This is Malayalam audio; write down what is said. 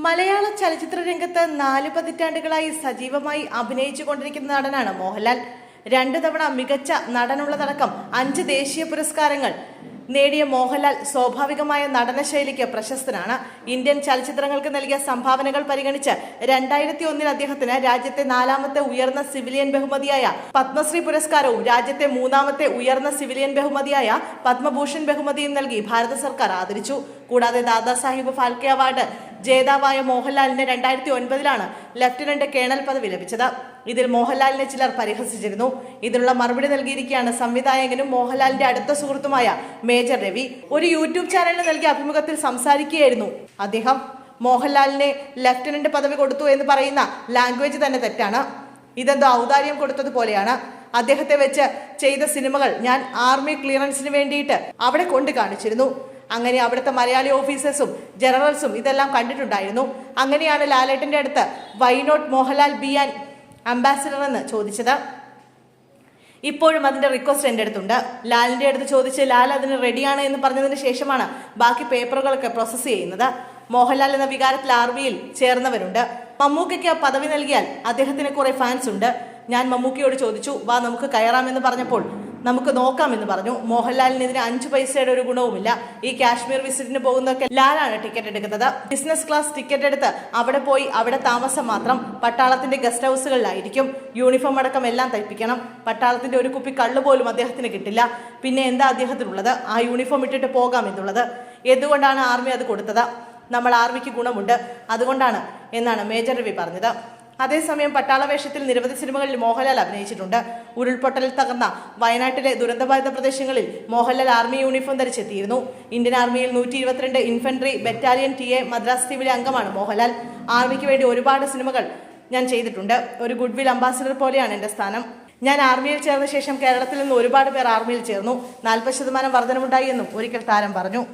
മലയാള ചലച്ചിത്ര രംഗത്ത് 4 പതിറ്റാണ്ടുകളായി സജീവമായി അഭിനയിച്ചുകൊണ്ടിരിക്കുന്ന നടനാണ് മോഹൻലാൽ. 2 തവണ മികച്ച നടനുള്ളതടക്കം 5 ദേശീയ പുരസ്കാരങ്ങൾ നേടിയ മോഹൻലാൽ സ്വാഭാവികമായ നടനശൈലിക്ക് പ്രശസ്തനാണ്. ഇന്ത്യൻ ചലച്ചിത്രങ്ങൾക്ക് നൽകിയ സംഭാവനകൾ പരിഗണിച്ച് 2001 അദ്ദേഹത്തിന് രാജ്യത്തെ 4ാമത്തെ ഉയർന്ന സിവിലിയൻ ബഹുമതിയായ പത്മശ്രീ പുരസ്കാരവും രാജ്യത്തെ 3ാമത്തെ ഉയർന്ന സിവിലിയൻ ബഹുമതിയായ പത്മഭൂഷൺ ബഹുമതിയും നൽകി ഭാരത സർക്കാർ ആദരിച്ചു. കൂടാതെ ദാദാസാഹിബ് ഫാൽക്കെ അവാർഡ് ജേതാവായ മോഹൻലാലിന് 2009 ലഫ്റ്റനന്റ് കേണൽ പദവി ലഭിച്ചത്. ഇതിൽ മോഹൻലാലിനെ ചിലർ പരിഹസിച്ചിരുന്നു. ഇതിനുള്ള മറുപടി നൽകിയിരിക്കുകയാണ് സംവിധായകനും മോഹൻലാലിന്റെ അടുത്ത സുഹൃത്തുമായ മേജർ രവി. ഒരു യൂട്യൂബ് ചാനലിന് നൽകിയ അഭിമുഖത്തിൽ സംസാരിക്കുകയായിരുന്നു അദ്ദേഹം. മോഹൻലാലിനെ ലഫ്റ്റനന്റ് പദവി കൊടുത്തു എന്ന് പറയുന്ന ലാംഗ്വേജ് തന്നെ തെറ്റാണ്. ഇതെന്തോ ഔദാര്യം കൊടുത്തതുപോലെയാണ്. അദ്ദേഹത്തെ വെച്ച് ചെയ്ത സിനിമകൾ ഞാൻ ആർമി ക്ലിയറൻസിന് വേണ്ടിയിട്ട് അവിടെ കൊണ്ട് കാണിച്ചിരുന്നു. അങ്ങനെ അവിടുത്തെ മലയാളി ഓഫീസേഴ്സും ജനറൽസും ഇതെല്ലാം കണ്ടിട്ടുണ്ടായിരുന്നു. അങ്ങനെയാണ് ലാലേട്ടന്റെ അടുത്ത് why not Mohanlal be an ambassador എന്ന് ചോദിച്ചത്. ഇപ്പോഴും അതിന്റെ റിക്വസ്റ്റ് എൻ്റെ അടുത്തുണ്ട്. ലാലിന്റെ അടുത്ത് ചോദിച്ച് ലാൽ അതിന് റെഡിയാണ് എന്ന് പറഞ്ഞതിന് ശേഷമാണ് ബാക്കി പേപ്പറുകളൊക്കെ പ്രോസസ്സ് ചെയ്യുന്നത്. മോഹൻലാൽ എന്ന വികാരത്തിൽ ആർമിയിൽ ചേർന്നവരുണ്ട്. മമ്മൂക്കയ്ക്ക് പദവി നൽകിയാൽ അദ്ദേഹത്തിന് കുറെ ഫാൻസ് ഉണ്ട്. ഞാൻ മമ്മൂക്കയോട് ചോദിച്ചു, വാ നമുക്ക് കയറാമെന്ന് പറഞ്ഞപ്പോൾ നമുക്ക് നോക്കാമെന്ന് പറഞ്ഞു. മോഹൻലാലിന് ഇതിന് 5 പൈസയുടെ ഒരു ഗുണവുമില്ല. ഈ കാശ്മീർ വിസിറ്റിന് പോകുന്നതൊക്കെ ലാലാണ് ടിക്കറ്റ് എടുക്കുന്നത്. ബിസിനസ് ക്ലാസ് ടിക്കറ്റ് എടുത്ത് അവിടെ പോയി അവിടെ താമസം മാത്രം. പട്ടാളത്തിന്റെ ഗസ്റ്റ് ഹൗസുകളിലായിരിക്കും. യൂണിഫോം അടക്കം എല്ലാം തയ്പ്പിക്കണം. പട്ടാളത്തിന്റെ ഒരു കുപ്പി കള്ളു പോലും അദ്ദേഹത്തിന് കിട്ടില്ല. പിന്നെ എന്താ അദ്ദേഹത്തിനുള്ളത്? ആ യൂണിഫോം ഇട്ടിട്ട് പോകാം എന്നുള്ളത്. എന്തുകൊണ്ടാണ് ആർമി അത് കൊടുത്തത്? നമ്മൾ ആർമിക്ക് ഗുണമുണ്ട്, അതുകൊണ്ടാണ് എന്നാണ് മേജർ രവി പറഞ്ഞത്. അതേസമയം പട്ടാള വേഷത്തിൽ നിരവധി സിനിമകളിൽ മോഹൻലാൽ അഭിനയിച്ചിട്ടുണ്ട്. ഉരുൾപൊട്ടലിൽ തകർന്ന വയനാട്ടിലെ ദുരന്തബാധിത പ്രദേശങ്ങളിൽ മോഹൻലാൽ ആർമി യൂണിഫോം ധരിച്ചെത്തിയിരുന്നു. ഇന്ത്യൻ ആർമിയിൽ 122 ഇൻഫൻട്രി ബറ്റാലിയൻ TA മദ്രാസ് ടീമിലെ അംഗമാണ് മോഹൻലാൽ. ആർമിക്ക് വേണ്ടി ഒരുപാട് സിനിമകൾ ഞാൻ ചെയ്തിട്ടുണ്ട്. ഒരു ഗുഡ്വിൽ അംബാസിഡർ പോലെയാണ് എൻ്റെ സ്ഥാനം. ഞാൻ ആർമിയിൽ ചേർന്ന ശേഷം കേരളത്തിൽ നിന്ന് ഒരുപാട് പേർ ആർമിയിൽ ചേർന്നു. 40% വർധനമുണ്ടായി എന്നും ഒരിക്കൽ താരം പറഞ്ഞു.